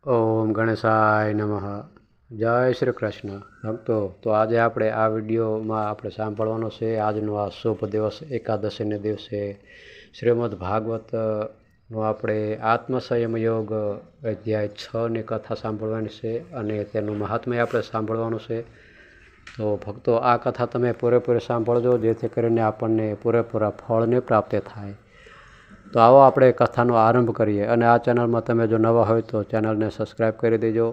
ઓમ ગણેશાય નમઃ. જય શ્રી કૃષ્ણ ભક્તો. તો આજે આપણે આ વિડીયોમાં આપણે સાંભળવાનો છે આજનો આ શુભ દિવસ એકાદશીને દિવસે શ્રીમદ ભાગવતનો આપણે આત્મસંયમ યોગ અધ્યાય 6ની કથા સાંભળવાની છે અને તેનું મહાત્મ્ય આપણે સાંભળવાનું છે. તો ભક્તો આ કથા તમે પૂરેપૂરી સાંભળજો જેથી કરીને આપણને પૂરેપૂરા ફળની પ્રાપ્તિ થાય. તો આવો આપણે કથાનો આરંભ કરીએ. અને આ ચેનલમાં તમે જો નવા હોય તો ચેનલને સબસ્ક્રાઈબ કરી દેજો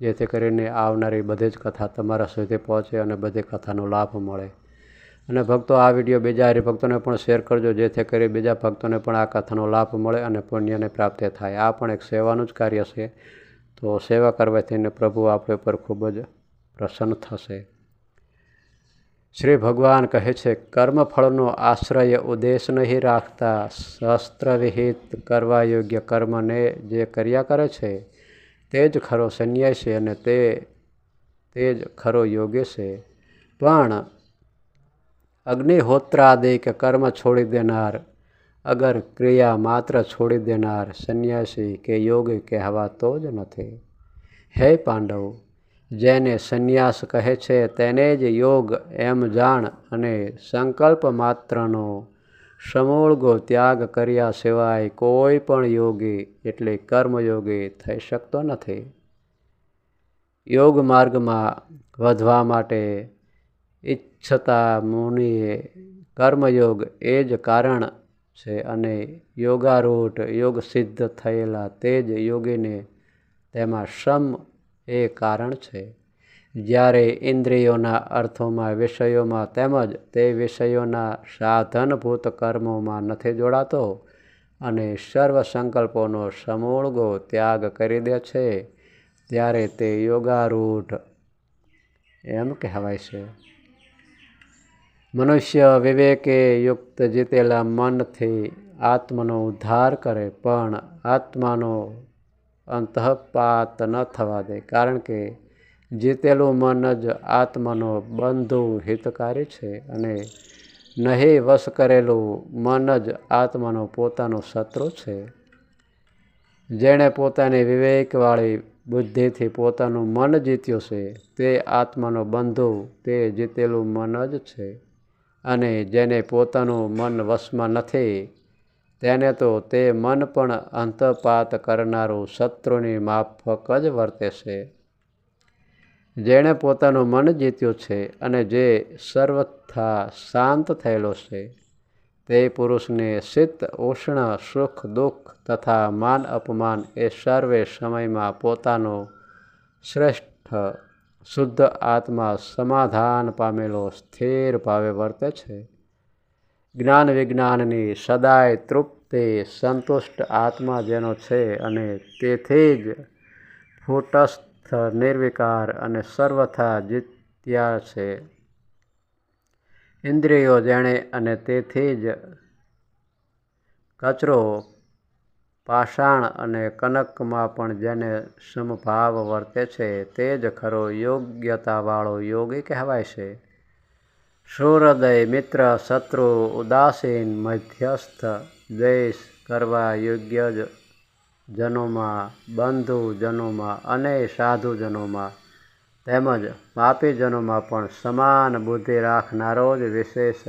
જેથી કરીને આવનારી બધી જ કથા તમારા સુધી પહોંચે અને બધી કથાનો લાભ મળે. અને ભક્તો આ વિડીયો બીજા હરિભક્તોને પણ શેર કરજો જેથી કરી બીજા ભક્તોને પણ આ કથાનો લાભ મળે અને પુણ્યની પ્રાપ્તિ થાય. આ પણ એક સેવાનું જ કાર્ય છે. તો સેવા કરવાથી પ્રભુ આપણી ઉપર ખૂબ જ પ્રસન્ન થશે. શ્રી ભગવાન કહે છે, કર્મફળનો આશ્રય ઉદ્દેશ નહીં રાખતા શાસ્ત્ર વિહિત કરવા યોગ્ય કર્મને જે કર્યા કરે છે તે જ ખરો સંન્યાસી અને તે જ ખરો યોગી છે. પણ અગ્નિહોત્રાદિક કર્મ છોડી દેનાર, અગર ક્રિયા માત્ર છોડી દેનાર સંન્યાસી કે યોગી કહેવાતો જ નથી. હે પાંડવ, જેને સંન્યાસ કહે છે તેને જ યોગ એમ જાણ અને સંકલ્પ માત્રનો સમૂળગો ત્યાગ કર્યા સિવાય કોઈ પણ યોગી એટલે કર્મયોગી થઈ શકતો નથી. યોગ માર્ગમાં વધવા માટે ઈચ્છતા મુનિએ કર્મયોગ એ જ કારણ છે અને યોગારૂઢ યોગ સિદ્ધ થયેલા તે જ યોગીને તેમાં શ્રમ એ કારણ છે. જ્યારે ઇન્દ્રિયોના અર્થોમાં, વિષયોમાં તેમજ તે વિષયોના સાધનભૂત કર્મોમાં નથી જોડાતો અને સર્વ સંકલ્પોનો સમૂળગો ત્યાગ કરી દે છે ત્યારે તે યોગારૂઢ એમ કહેવાય છે. મનુષ્ય વિવેકે યુક્ત જીતેલા મનથી આત્માનો ઉદ્ધાર કરે પણ આત્માનો અંતઃપાત ન થવા દે, કારણ કે જીતેલું મન જ આત્માનો બંધુ હિતકારી છે અને નહીં વશ કરેલું મન જ આત્માનો પોતાનો શત્રુ છે. જેણે પોતાની વિવેકવાળી બુદ્ધિથી પોતાનું મન જીત્યું છે તે આત્માનો બંધુ તે જીતેલું મન જ છે. અને જેને પોતાનું મન વશમાં નથી તેને તો તે મન પણ અંતપાત કરનારું શત્રુની માફક જ વર્તે છે. જેણે પોતાનું મન જીત્યું છે અને જે સર્વથા શાંત થયેલો છે તે પુરુષને શીત ઉષ્ણ, સુખ દુઃખ તથા માન અપમાન એ સર્વે સમયમાં પોતાનો શ્રેષ્ઠ શુદ્ધ આત્મા સમાધાન પામેલો સ્થિર ભાવે વર્તે છે. જ્ઞાન વિજ્ઞાનની સદાય તૃપ્તિ સંતુષ્ટ આત્મા જેનો છે અને તેથી જ કૂટસ્થ, નિર્વિકાર અને સર્વથા જીત્યા છે. ઇન્દ્રિયો જેણે અને તેથી જ કચરો, પાષાણ અને કનકમાં પણ જેને સમભાવ વર્તે છે તે જ ખરો યોગ્યતાવાળો યોગી કહેવાય છે. સુહૃદય, મિત્ર, શત્રુ, ઉદાસીન, મધ્યસ્થ, દ્વેષ કરવા યોગ્ય જનોમાં, બંધુ જનોમાં અને સાધુજનોમાં તેમજ પાપીજનોમાં પણ સમાન બુદ્ધિ રાખનારો જ વિશેષ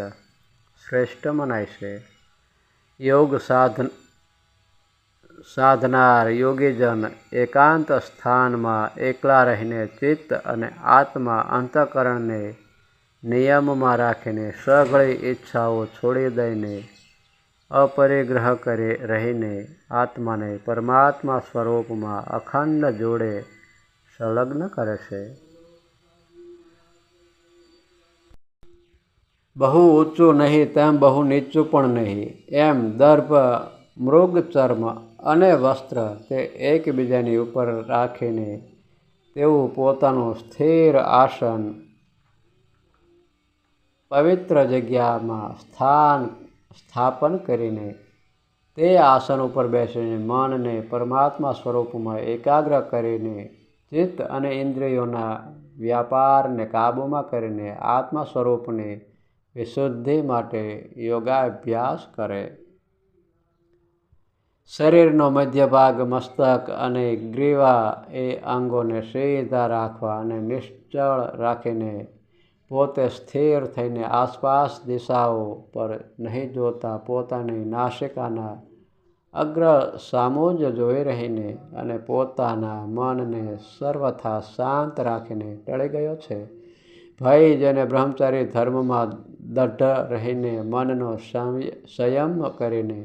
શ્રેષ્ઠ મનાય છે. યોગ સાધનાર યોગીજન એકાંત સ્થાનમાં એકલા રહીને ચિત્ત અને આત્મા અંતઃકરણને નિયમમાં રાખીને સઘળી ઈચ્છાઓ છોડી દઈને અપરિગ્રહ કરી રહીને આત્માને પરમાત્મા સ્વરૂપમાં અખંડ જોડે સંલગ્ન કરે છે. બહુ ઊંચું નહીં તેમ બહુ નીચું પણ નહીં એમ દર્ભ, મૃગચર્મ અને વસ્ત્ર તે એકબીજાની ઉપર રાખીને તેવું પોતાનું સ્થિર આસન પવિત્ર જગ્યામાં સ્થાપન કરીને તે આસન ઉપર બેસીને મનને પરમાત્મા સ્વરૂપમાં એકાગ્ર કરીને ચિત્ત અને ઇન્દ્રિયોના વ્યાપારને કાબૂમાં કરીને આત્મા સ્વરૂપની વિશુદ્ધિ માટે યોગાભ્યાસ કરે. શરીરનો મધ્ય ભાગ મસ્તક અને ગ્રીવા એ અંગોને સીધા રાખવા અને નિશ્ચળ રાખીને પોતે સ્થિર થઈને આસપાસ દિશાઓ પર નહીં જોતા પોતાની નાસિકાના અગ્ર સામું જ જોઈ રહીને અને પોતાના મનને સર્વથા શાંત રાખીને ટળી ગયો છે. ભાઈ જેને બ્રહ્મચારી ધર્મમાં દઢ રહીને મનનો સંયમ કરીને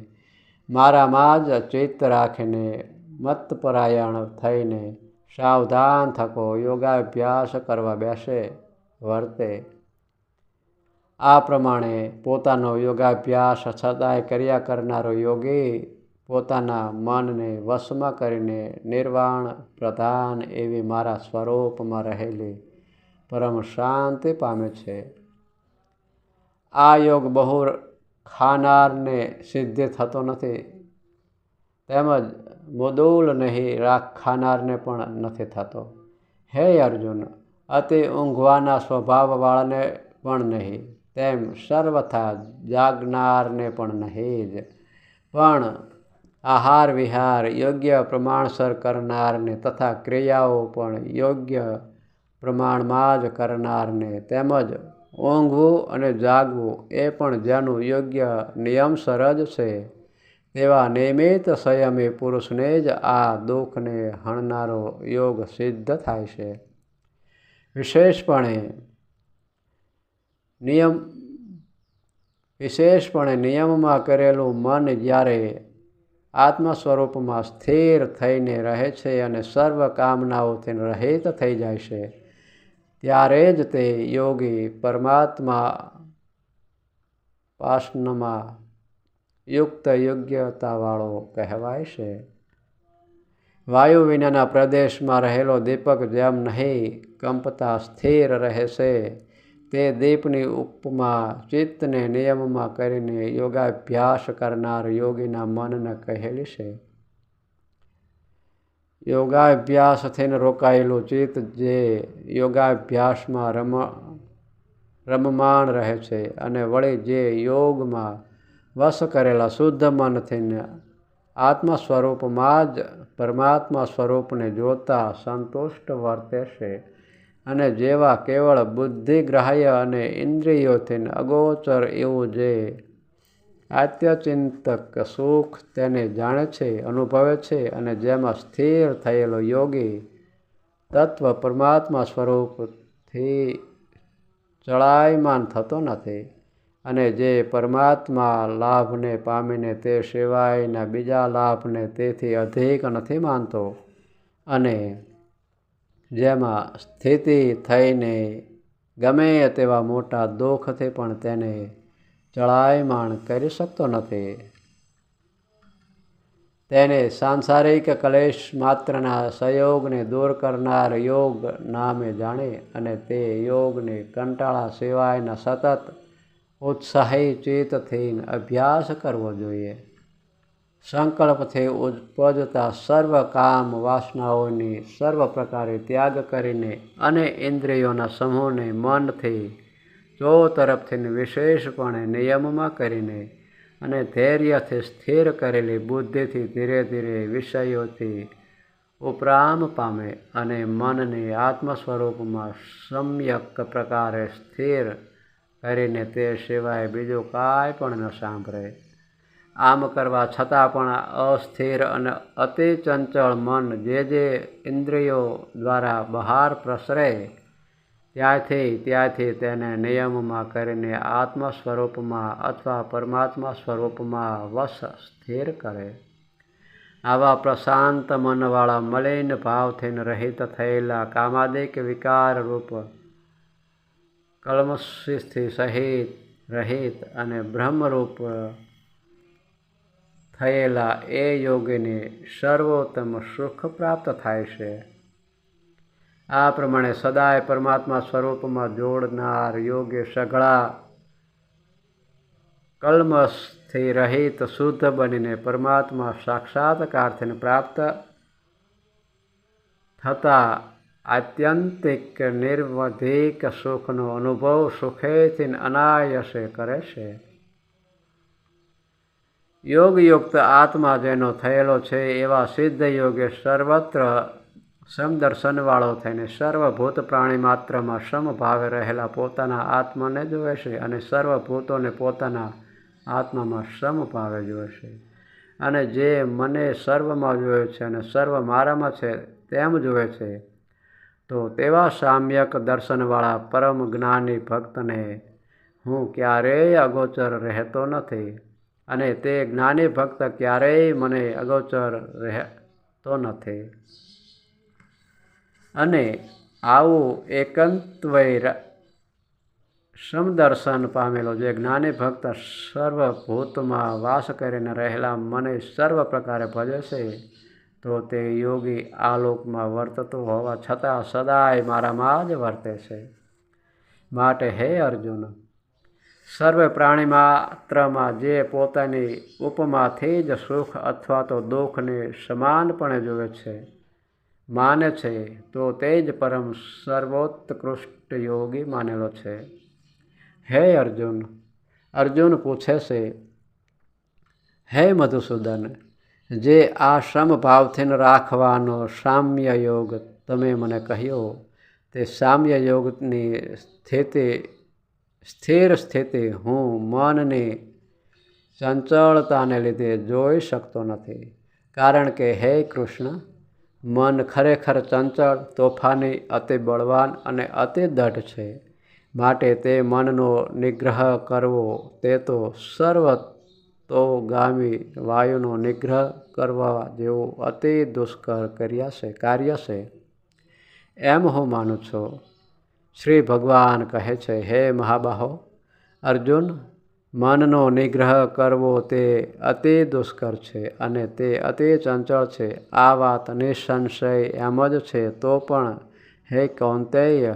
મારામાં જ ચિત્ત રાખીને મતપરાયણ થઈને સાવધાન થકો યોગાભ્યાસ કરવા બેસે વર્તે. આ પ્રમાણે પોતાનો યોગાભ્યાસ સદાય કર્યા કરનારો યોગી પોતાના મનને વશમાં કરીને નિર્વાણ પ્રધાન એવી મારા સ્વરૂપમાં રહેલી પરમ શાંતિ પામે છે. આ યોગ બહુ ખાનારને સિદ્ધ થતો નથી, તેમજ મુદુલ નહીં ખાનારને પણ નથી થતો. હે અર્જુન, અતિ ઊંઘવાના સ્વભાવવાળાને પણ નહીં, તેમ સર્વથા જાગનારને પણ નહીં જ, પણ આહાર વિહાર યોગ્ય પ્રમાણસર કરનારને તથા ક્રિયાઓ પણ યોગ્ય પ્રમાણમાં જ કરનારને તેમજ ઊંઘવું અને જાગવું એ પણ જેનું યોગ્ય નિયમસર જ છે તેવા નિયમિત સંયમી પુરુષને જ આ દુઃખને હણનારો યોગ સિદ્ધ થાય છે. વિશેષપણે નિયમમાં કરેલું મન જ્યારે આત્મ સ્વરૂપમાં સ્થિર થઈને રહે છે અને સર્વ કામનાઓથી રહિત થઈ જાય છે, ત્યારે જ તે યોગી પરમાત્મા પાસનામાં યુક્ત યોગ્યતાવાળો કહેવાય છે. વાયુ વિનાના પ્રદેશમાં રહેલો દીપક જેમ નહીં કંપતા સ્થિર રહે છે, તે દીપની ઉપમા ચિત્તને નિયમમાં કરીને યોગાભ્યાસ કરનાર યોગીના મનને કહેલી છે. યોગાભ્યાસથી રોકાયેલું ચિત્ત જે યોગાભ્યાસમાં રમમાણ રહે છે અને વળી જે યોગમાં વશ કરેલા શુદ્ધ મનથી આત્મ સ્વરૂપમાં જ પરમાત્મા સ્વરૂપને જોતા સંતુષ્ટ વર્તે છે અને જેવા કેવળ બુદ્ધિગ્રાહ્ય અને ઇન્દ્રિયોથી અગોચર એવું જે આત્યચિંતક સુખ તેને જાણે છે, અનુભવે છે અને જેમાં સ્થિર થયેલો યોગી તત્વ પરમાત્મા સ્વરૂપથી ચળાયમાન થતો નથી અને જે પરમાત્મા લાભને પામીને તે સિવાયના બીજા લાભને તેથી અધિક નથી માનતો અને જેમાં સ્થિતિ થઈને ગમે તેવા મોટા દુઃખથી પણ તેને ચળાયમાન કરી શકતો નથી, તેને સાંસારિક ક્લેશ માત્રના સંયોગને દૂર કરનાર યોગ નામે જાણે અને તે યોગને કંટાળા સિવાયના સતત ઉત્સાહી ચિત્તથી અભ્યાસ કરવો જોઈએ. સંકલ્પથી ઉપજતા સર્વ કામ વાસનાઓની સર્વ પ્રકારે ત્યાગ કરીને અને ઇન્દ્રિયોના સમૂહને મનથી ચો તરફથી વિશેષપણે નિયમમાં કરીને અને ધૈર્યથી સ્થિર કરેલી બુદ્ધિથી ધીરે ધીરે વિષયોથી ઉપરામ પામે અને મનને આત્મ સ્વરૂપમાં સમ્યક પ્રકારે સ્થિર કરીને તે સિવાય બીજું કાંઈ પણ ન સાંભળે. આમ કરવા છતાં પણ અસ્થિર અને અતિ ચંચળ મન જે ઇન્દ્રિયો દ્વારા બહાર પ્રસરે ત્યાંથી તેને નિયમમાં કરીને આત્મ સ્વરૂપમાં અથવા પરમાત્મા સ્વરૂપમાં વશ સ્થિર કરે. આવા પ્રશાંત મનવાળા મલિન ભાવથી રહિત થયેલા કામાદિક વિકાર રૂપ કલ્મષથી રહિત અને બ્રહ્મરૂપ થયેલા એ યોગીને સર્વોત્તમ સુખ પ્રાપ્ત થાય છે. આ પ્રમાણે સદાય પરમાત્મા સ્વરૂપમાં જોડનાર યોગી સઘળા કલ્મષથી રહિત શુદ્ધ બનીને પરમાત્મા સાક્ષાત્કારથી પ્રાપ્ત થતા આત્યંતિક નિર્વધિક સુખનો અનુભવ સુખેથી અનાયાસે કરે છે. યોગયુક્ત આત્મા જેનો થયેલો છે એવા સિદ્ધ યોગે સર્વત્ર સમદર્શનવાળો થઈને સર્વભૂત પ્રાણી માત્રમાં સમભાવે રહેલા પોતાના આત્માને જુએ છે અને સર્વભૂતોને પોતાના આત્મામાં સમભાવે જુએ છે. અને જે મને સર્વમાં જુએ છે અને સર્વ મારામાં છે તેમ જુએ છે, તો તેવા સામ્યક દર્શનવાળા પરમ જ્ઞાની ભક્તને હું ક્યારેય અગોચર રહેતો નથી અને તે જ્ઞાની ભક્ત ક્યારેય મને અગોચર રહેતો નથી. અને આવું એકાંતવય સમદર્શન પામેલો જે જ્ઞાની ભક્ત સર્વભૂતમાં વાસ કરીને રહેલા મને સર્વ પ્રકારે ભજે છે, તો તે યોગી આ લોકમાં વર્તતો હોવા છતાં સદાય મારામાં જ વર્તે છે. માટે હે અર્જુન, સર્વ પ્રાણી માત્રમાં જે પોતાની ઉપમાથી જ સુખ અથવા તો દુઃખને સમાનપણે જુએ છે, માને છે, તો તે જ પરમ સર્વોત્કૃષ્ટ યોગી માનેલો છે. હે અર્જુન, અર્જુન પૂછે છે, હે મધુસૂદન, જે આ સમભાવથી રાખવાનો સામ્ય યોગ તમે મને કહ્યો, તે સામ્ય યોગની સ્થિર સ્થિતિ હું મનની ચંચળતાને લીધે જોઈ શકતો નથી. કારણ કે હે કૃષ્ણ, મન ખરેખર ચંચળ, તોફાની, અતિ બળવાન અને અતિ દઢ છે. માટે તે મનનો નિગ્રહ કરવો તે તો સર્વતોગામી વાયુનો નિગ્રહ કરવા જેવું અતિ દુષ્કર કાર્ય છે એમ હું માનું છું. શ્રી ભગવાન કહે છે, હે મહાબાહો અર્જુન, મનનો નિગ્રહ કરવો તે અતિ દુષ્કર છે અને તે અતિ ચંચળ છે. આ વાત નિસંશય એમ જ છે. તો પણ હે કૌંતેય,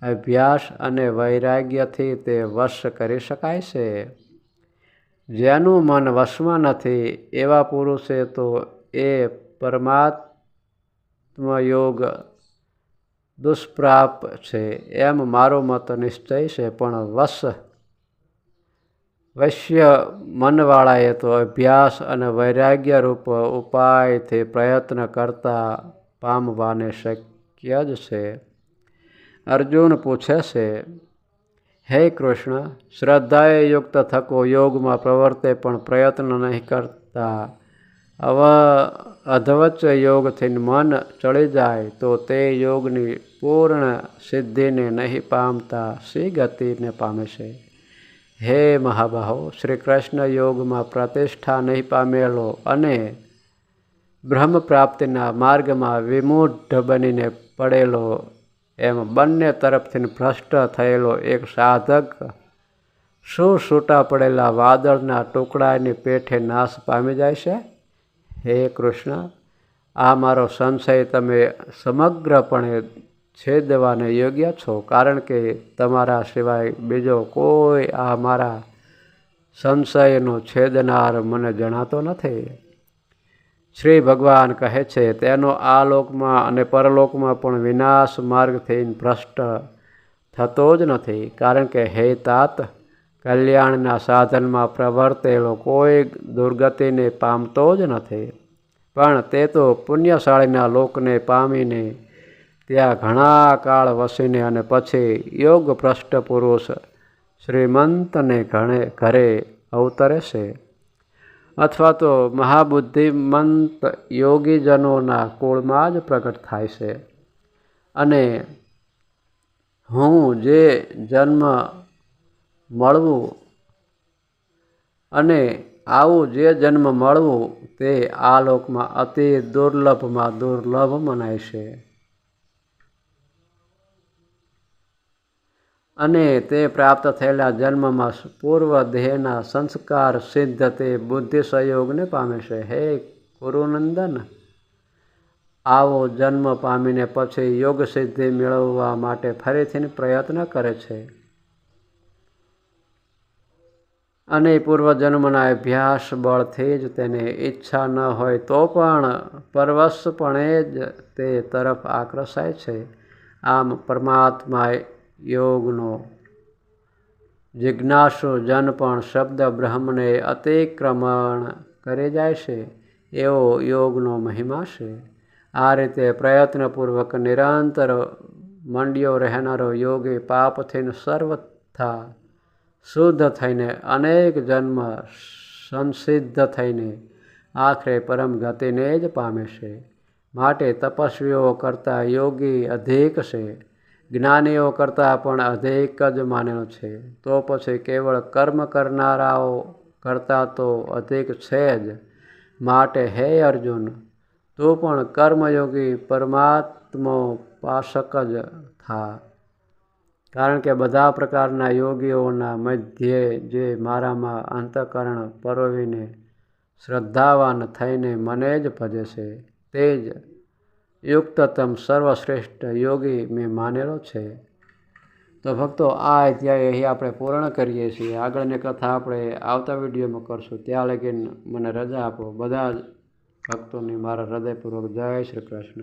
અભ્યાસ અને વૈરાગ્યથી તે વશ કરી શકાય છે. જેનું મન વશમાં નથી એવા પુરુષે તો એ પરમાત્મયોગ દુષ્પ્રાપ છે એમ મારો મત નિશ્ચય છે. પણ વશ્ય મનવાળાએ તો અભ્યાસ અને વૈરાગ્ય રૂપ ઉપાયથી પ્રયત્ન કરતા પામવાને શક્ય જ છે. અર્જુન પૂછે છે, હે કૃષ્ણ, શ્રદ્ધાએ યુક્ત થકો યોગમાં પ્રવર્તે પણ પ્રયત્ન નહીં કરતા અધવચ્ચ યોગથી મન ચડી જાય, તો તે યોગની પૂર્ણ સિદ્ધિને નહીં પામતા શી ગતિને પામે છે? હે મહાબાહો, શ્રી કૃષ્ણ યોગમાં પ્રતિષ્ઠા નહીં પામેલો અને બ્રહ્મ પ્રાપ્તિના માર્ગમાં વિમૂઢ બનીને પડેલો એમ બંને તરફથી ભ્રષ્ટ થયેલો એક સાધક શું છૂટા પડેલા વાદળના ટુકડાની પેઠે નાશ પામી જાય છે? હે કૃષ્ણ, આ મારો સંશય તમે સમગ્રપણે છેદવાને યોગ્ય છો. કારણ કે તમારા સિવાય બીજો કોઈ આ મારા સંશયનો છેદનાર મને જણાતો નથી. શ્રી ભગવાન કહે છે, તેનો આ લોકમાં અને પરલોકમાં પણ વિનાશ માર્ગથી ભ્રષ્ટ થતો જ નથી. કારણ કે હે તાત, કલ્યાણના સાધનમાં પ્રવર્તેલો કોઈ દુર્ગતિને પામતો જ નથી. પણ તે તો પુણ્યશાળીના લોકને પામીને ત્યાં ઘણા કાળ વસીને અને પછી યોગ ભ્રષ્ટ પુરુષ શ્રીમંતને ઘરે અવતરે છે. અથવા તો મહાબુદ્ધિમંત યોગીજનોના કુળમાં જ પ્રગટ થાય છે. અને હું જે જન્મ મળવું અને આવું જે જન્મ મળવું તે આ લોકમાં અતિ દુર્લભમાં દુર્લભ મનાય છે. અને તે પ્રાપ્ત થયેલા જન્મમાં પૂર્વ દેહના સંસ્કાર સિદ્ધ તે બુદ્ધિ સંયોગને પામે છે. હે કુરુનંદન, આવો જન્મ પામીને પછી યોગ સિદ્ધિ મેળવવા માટે ફરીથી પ્રયત્ન કરે છે. અને પૂર્વજન્મના અભ્યાસ બળથી જ તેને ઈચ્છા ન હોય તો પણ પરવશપણે જ તે તરફ આકર્ષાય છે. આમ પરમાત્મા યોગનો જિજ્ઞાસુ જન પણ શબ્દ બ્રહ્મને અતિક્રમણ કરી જાય છે એવો યોગનો મહિમા છે. આ રીતે પ્રયત્નપૂર્વક નિરંતર મંડ્યો રહેનારો યોગી પાપથી સર્વથા શુદ્ધ થઈને અનેક જન્મ સંસિદ્ધ થઈને આખરે પરમ ગતિને જ પામે છે. માટે તપસ્વીઓ કરતાં યોગી અધિક છે, જ્ઞાનીઓ કરતાં પણ અધિક જ માનેલો છે. તો પછી કેવળ કર્મ કરનારાઓ કરતાં તો અધિક છે જ. માટે હે અર્જુન, તું પણ કર્મયોગી પરમાત્મોપાસક જ થા. કારણ કે બધા પ્રકારના યોગીઓના મધ્યે જે મારામાં અંતઃકરણ પરોવીને શ્રદ્ધાવાન થઈને મને જ ભજે છે તે જ યુક્તતમ સર્વશ્રેષ્ઠ યોગી મેં માનેલો છે. તો ભક્તો, આ અધ્યાય અહીં આપણે પૂર્ણ કરીએ છીએ. આગળની કથા આપણે આવતા વિડીયોમાં કરશું. ત્યાં લગીને મને રજા આપો. બધા જ ભક્તોને મારા હૃદયપૂર્વક જય શ્રી કૃષ્ણ.